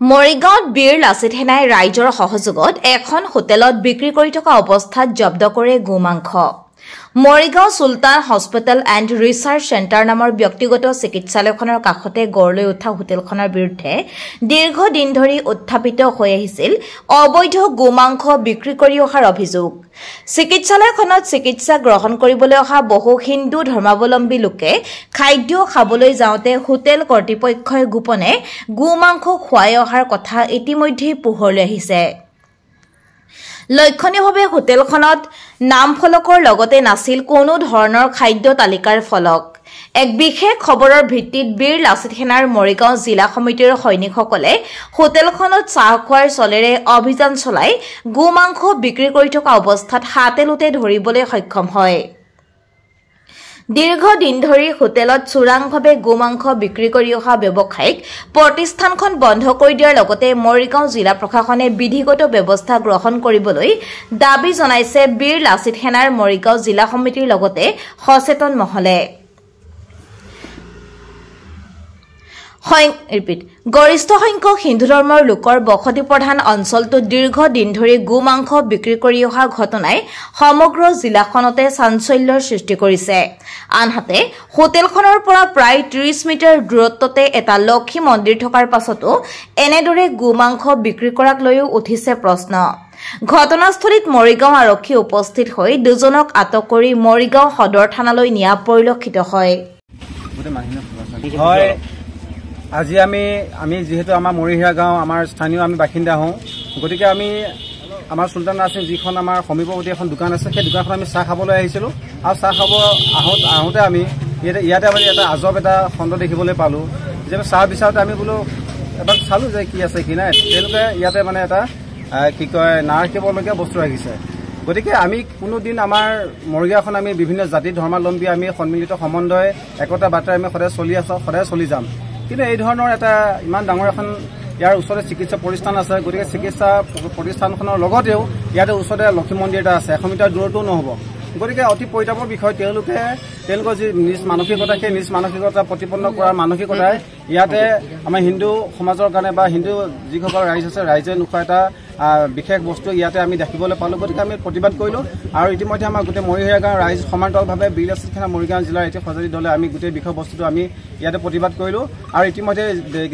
মৰিগাঁৱত বীৰ লাচিত সেনাই ৰাইজৰ সহযোগত এখন হোটেলত বিক্ৰী কৰি থকা অৱস্থাত জব্দ কৰে গোমাংস। মৰিগাঁও চুলতান হস্পিটেল এণ্ড ৰিচাৰ্চ চেণ্টাৰ নামৰ ব্যক্তিগত চিকিৎসালয়খনৰ কাষতে গঢ় লৈ উঠা হোটেলখনৰ বিৰুদ্ধে দীৰ্ঘদিন ধৰি উত্থাপিত হৈ আহিছিল অবৈধ গোমাংস বিক্ৰী কৰি অহাৰ অভিযোগ। চিকিৎসালয়খনত চিকিৎসা গ্ৰহণ কৰিবলৈ অহা বহু হিন্দু ধৰ্মাৱলম্বী লোকে খাদ্য খাবলৈ যাওঁতে হোটেল কৰ্তৃপক্ষই গোপনে গোমাংস খুৱাই অহাৰ কথা ইতিমধ্যে পোহৰলৈ আহিছে। লক্ষণীয়ভাৱে হোটেলখনত নামফলকৰ লগতে নাছিল কোনো ধৰণৰ খাদ্য তালিকাৰ ফলক। এক বিশেষ খবৰৰ ভিত্তিত বীৰ লাচিত সেনাৰ মৰিগাঁও জিলা সমিতিৰ সৈনিকসকলে হোটেলখনত চাহ খোৱাৰ চলেৰে অভিযান চলাই গোমাংস বিক্ৰী কৰি থকা অৱস্থাত হাতেলোতে ধৰিবলৈ সক্ষম হয়। দীৰ্ঘদিন ধৰি হোটেলত চোৰাংভাৱে গোমাংস বিক্ৰী কৰি অহা ব্যৱসায়িক প্ৰতিষ্ঠানখন বন্ধ কৰি দিয়াৰ লগতে মৰিগাঁও জিলা প্ৰশাসনে বিধিগত ব্যৱস্থা গ্ৰহণ কৰিবলৈ দাবী জনাইছে বীৰ লাচিত সেনাৰ মৰিগাঁও জিলা সমিতিৰ লগতে সচেতন মহলে। গৰিষ্ঠ সংখ্যক হিন্দু ধৰ্মৰ লোকৰ বসতি প্ৰধান অঞ্চলটোত দীৰ্ঘদিন ধৰি গোমাংস বিক্ৰী কৰি অহা ঘটনাই সমগ্ৰ জিলাখনতে চাঞ্চল্যৰ সৃষ্টি কৰিছে। আনহাতে হোটেলখনৰ পৰা প্ৰায় ৩০ মিটাৰ দূৰত্বতে এটা লক্ষী মন্দিৰ থকাৰ পাছতো এনেদৰে গোমাংস বিক্ৰী কৰাক লৈও উঠিছে প্ৰশ্ন। ঘটনাস্থলীত মৰিগাঁও আৰক্ষী উপস্থিত হৈ দুজনক আটক কৰি মৰিগাঁও সদৰ থানালৈ নিয়া পৰিলক্ষিত হয়। আজি আমি যেহেতু আমাৰ মৰিহিৰা গাঁও আমাৰ স্থানীয় আমি বাসিন্দা হওঁ, গতিকে আমি আমাৰ চুলতান নাৰ্ছিং যিখন আমাৰ সমীপৱৰ্তী এখন দোকান আছে, সেই দোকানখন আমি চাহ খাবলৈ আহিছিলোঁ আৰু চাহ খাব আহোঁতে আমি ইয়াতে আমি এটা আজব এটা খণ্ড দেখিবলৈ পালোঁ যে চাহ বিচাৰোঁতে আমি বোলো এবাৰ চালোঁ যে কি আছে কি নাই। তেওঁলোকে ইয়াতে মানে এটা কি কয় নাৰাখিবলগীয়া বস্তু ৰাখিছে। গতিকে আমি কোনোদিন আমাৰ মৰিগাঁওখন আমি বিভিন্ন জাতি ধৰ্মাৱলম্বী আমি সন্মিলিত সমন্বয় একতা বাৰ্তাৰে আমি সদায় চলি আছোঁ, সদায় চলি যাম। কিন্তু এই ধৰণৰ এটা ইমান ডাঙৰ এখন ইয়াৰ ওচৰতে চিকিৎসা প্ৰতিষ্ঠান আছে, গতিকে চিকিৎসা প্ৰতিষ্ঠানখনৰ লগতেও ইয়াতে ওচৰতে লক্ষী মন্দিৰ এটা আছে, 100 মিটাৰ দূৰতো নহ'ব। গতিকে অতি পৰিতাপৰ বিষয় তেওঁলোকৰ যি নিজ মানসিকতা, সেই নিজ মানসিকতা প্ৰতিপন্ন কৰাৰ মানসিকতাই ইয়াতে আমাৰ হিন্দু সমাজৰ কাৰণে বা হিন্দু যিসকল ৰাইজ আছে ৰাইজে নোখোৱা এটা বিশেষ বস্তু ইয়াতে আমি দেখিবলৈ পালোঁ। গতিকে আমি প্ৰতিবাদ কৰিলোঁ আৰু ইতিমধ্যে আমাৰ গোটেই মৰিহিৰা গাঁৱৰ ৰাইজ সমান্তৰালভাৱে বীৰ লাচিত সেনা মৰিগাঁও জিলাৰ এটি সঁজাতি দলে আমি গোটেই বিষয় বস্তুটো আমি ইয়াতে প্ৰতিবাদ কৰিলোঁ। আৰু ইতিমধ্যে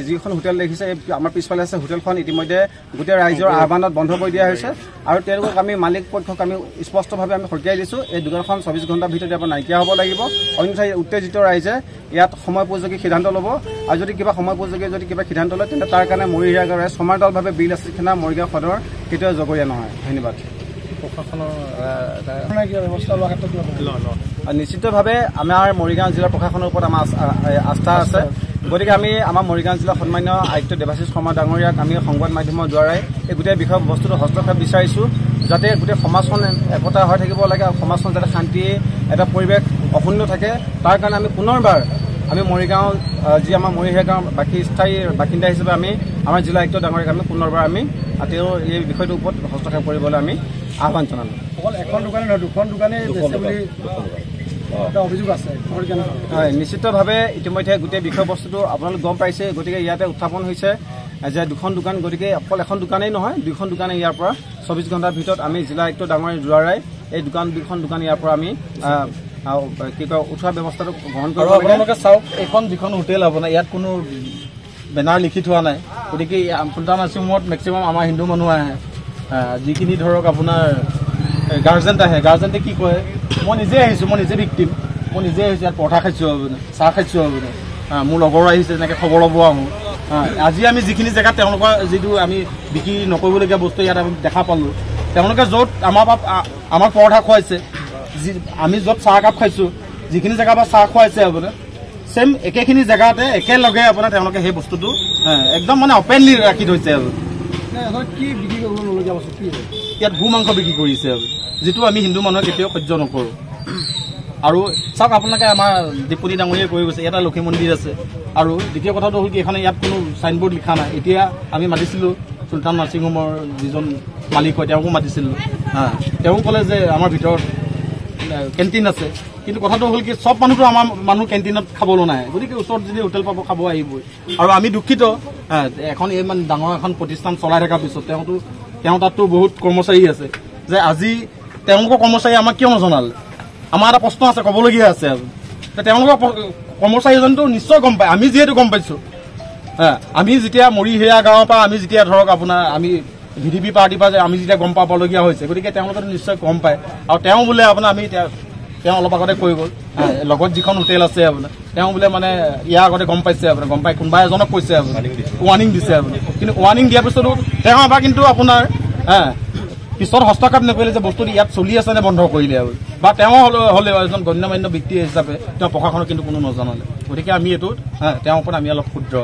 যিখন হোটেল দেখিছে আমাৰ পিছফালে আছে হোটেলখন ইতিমধ্যে গোটেই ৰাইজৰ আহ্বানত বন্ধ কৰি দিয়া হৈছে আৰু তেওঁলোকক আমি মালিক পক্ষক আমি স্পষ্টভাৱে আমি সকিয়াই দিছোঁ এই দোকানখন 24 ঘণ্টাৰ ভিতৰত ইয়াৰ পৰা নাইকিয়া হ'ব লাগিব, অন্যথা উত্তেজিত ৰাইজে ইয়াত সময়োপযোগী সিদ্ধান্ত ল'ব আৰু যদি কিবা সময়োপযোগী যদি কিবা সিদ্ধান্ত লয় তেন্তে তাৰ কাৰণে মৰিহিৰা গাঁৱৰ ৰাইজ সমান্তৰালভাৱে বীৰ লাচিত সেনা মৰিগাঁও সদৰ কেতিয়াও জগৰীয়া নহয়। ধন্যবাদ। নিশ্চিতভাৱে আমাৰ মৰিগাঁও জিলাৰ প্ৰশাসনৰ ওপৰত আমাৰ আস্থা আছে। গতিকে আমি আমাৰ মৰিগাঁও জিলাৰ সন্মান্য আয়ুক্ত দেৱাশিষ শৰ্মা ডাঙৰীয়াক আমি সংবাদ মাধ্যমৰ দ্বাৰাই এই গোটেই বিষয় বস্তুটো হস্তক্ষেপ বিচাৰিছোঁ, যাতে গোটেই সমাজখন একতা হৈ থাকিব লাগে আৰু সমাজখন যাতে শান্তি এটা পৰিৱেশ অক্ষুণ্ণ থাকে। তাৰ কাৰণে আমি পুনৰবাৰ আমি মৰিগাঁও যি আমাৰ মৰিহিৰা গাঁৱৰ স্থায়ী বাসিন্দা হিচাপে আমি আমাৰ জিলা আয়ুক্ত ডাঙৰীয়াক আমি পুনৰবাৰ আমি তেওঁৰ এই বিষয়টোৰ ওপৰত হস্তক্ষেপ কৰিবলৈ আমি আহ্বান জনালোঁ। অকল এখন দোকানে নহয়, দুখন দোকানে অভিযোগ আছে। হয়, নিশ্চিতভাৱে ইতিমধ্যে গোটেই বিষয়বস্তুটো আপোনালোক গম পাইছে। গতিকে ইয়াতে উত্থাপন হৈছে যে দুখন দোকান, গতিকে অকল এখন দোকানেই নহয়, দুখন দোকানে ইয়াৰ পৰা 24 ঘণ্টাৰ ভিতৰত আমি জিলা আয়ুক্ত ডাঙৰীয়াৰ দ্বাৰাই এই দুখন দোকান ইয়াৰ পৰা আমি কি কয় উঠোৱা ব্যৱস্থাটো গ্ৰহণ কৰিব লাগে। আপোনালোকে চাওক, এইখন যিখন হোটেল আপোনাৰ ইয়াত কোনো বেনাৰ লিখি থোৱা নাই। গতিকে চুলতান নাৰ্ছিং হোমত মেক্সিমাম আমাৰ হিন্দু মানুহ আহে, যিখিনি ধৰক আপোনাৰ গাৰ্জেণ্ট আহে, গাৰ্জেণ্টে কি কয় মই নিজে আহিছোঁ, মই নিজে ভিক্টিম, মই নিজে আহিছোঁ ইয়াত পৰঠা খাইছোঁ আপুনি, চাহ খাইছোঁ আপুনি, মোৰ লগৰ আহিছে তেনেকৈ খবৰ ল'ব আহোঁ। আজি আমি যিখিনি জেগাত তেওঁলোকৰ যিটো আমি বিক্ৰী নকৰিবলগীয়া বস্তু ইয়াত আমি দেখা পালোঁ, তেওঁলোকে য'ত আমাৰ পৰঠা খুৱাইছে, আমি য'ত চাহ একাপ খাইছোঁ, যিখিনি জেগাৰ পৰা চাহ খুৱাইছে আপোনাৰ ছেম একেখিনি জেগাতে একেলগে আপোনাৰ তেওঁলোকে সেই বস্তুটো একদম মানে অপেনলি ৰাখি থৈছে আৰু কি বিক্ৰী কৰিবলগীয়া বস্তু কি ইয়াত গোমাংস বিক্ৰী কৰিছে আৰু যিটো আমি হিন্দু মানুহে কেতিয়াও সহ্য নকৰোঁ। আৰু চাওক আপোনালোকে আমাৰ দীপনি ডাঙৰীয়ে কৈ গৈছে ইয়াত লক্ষী মন্দিৰ আছে। আৰু দ্বিতীয় কথাটো হ'ল কি এখনে ইয়াত কোনো চাইনবোৰ্ড লিখা নাই। এতিয়া আমি মাতিছিলোঁ চুলতান নাৰ্ছিং হোমৰ যিজন মালিক হয় তেওঁকো মাতিছিলোঁ, তেওঁ ক'লে যে আমাৰ ভিতৰত কেণ্টিন আছে কিন্তু কথাটো হ'ল কি চব মানুহটো আমাৰ মানুহ কেণ্টিনত খাবলৈ নাই গতিকে ওচৰত যদি হোটেল পাব খাব আহিবই আৰু আমি দুখিত এখন ইমান ডাঙৰ এখন প্ৰতিষ্ঠান চলাই থকাৰ পিছত তেওঁ তাততো বহুত কৰ্মচাৰী আছে যে আজি তেওঁলোকৰ কৰ্মচাৰী আমাক কিয় নজনালে আমাৰ এটা প্ৰশ্ন আছে ক'বলগীয়া আছে আৰু তেওঁলোকৰ কৰ্মচাৰীজনটো নিশ্চয় গম পায় আমি যিহেতু গম পাইছোঁ আমি যেতিয়া মৰিহেয়া গাঁৱৰ পৰা আমি যেতিয়া ধৰক আপোনাৰ আমি VDP পাৰ্টিৰ পৰা যে আমি যেতিয়া গম পাবলগীয়া হৈছে গতিকে তেওঁলোকেতো নিশ্চয় গম পায় আৰু তেওঁ বোলে আপোনাৰ আমি তেওঁ অলপ আগতে কৈ গ'ল লগত যিখন হোটেল আছে আপোনাৰ তেওঁ বোলে মানে ইয়াৰ আগতে গম পাইছে আপোনাৰ গম পাই কোনোবা এজনক কৈছে আপোনাৰ ৱাৰ্ণিং দিছে আপুনি কিন্তু ৱাৰ্ণিং দিয়াৰ পিছতো তেওঁ এবাৰ কিন্তু আপোনাৰ পিছত হস্তক্ষেপ নকৰিলে যে বস্তুটো ইয়াত চলি আছে নে বন্ধ কৰিলে আৰু বা তেওঁ হ'লেও এজন গণ্যমান্য ব্যক্তি হিচাপে তেওঁ প্ৰশাসনক কিন্তু কোনো নজনালে গতিকে আমি এইটোত তেওঁৰ ওপৰত আমি অলপ ক্ষুদ্ৰ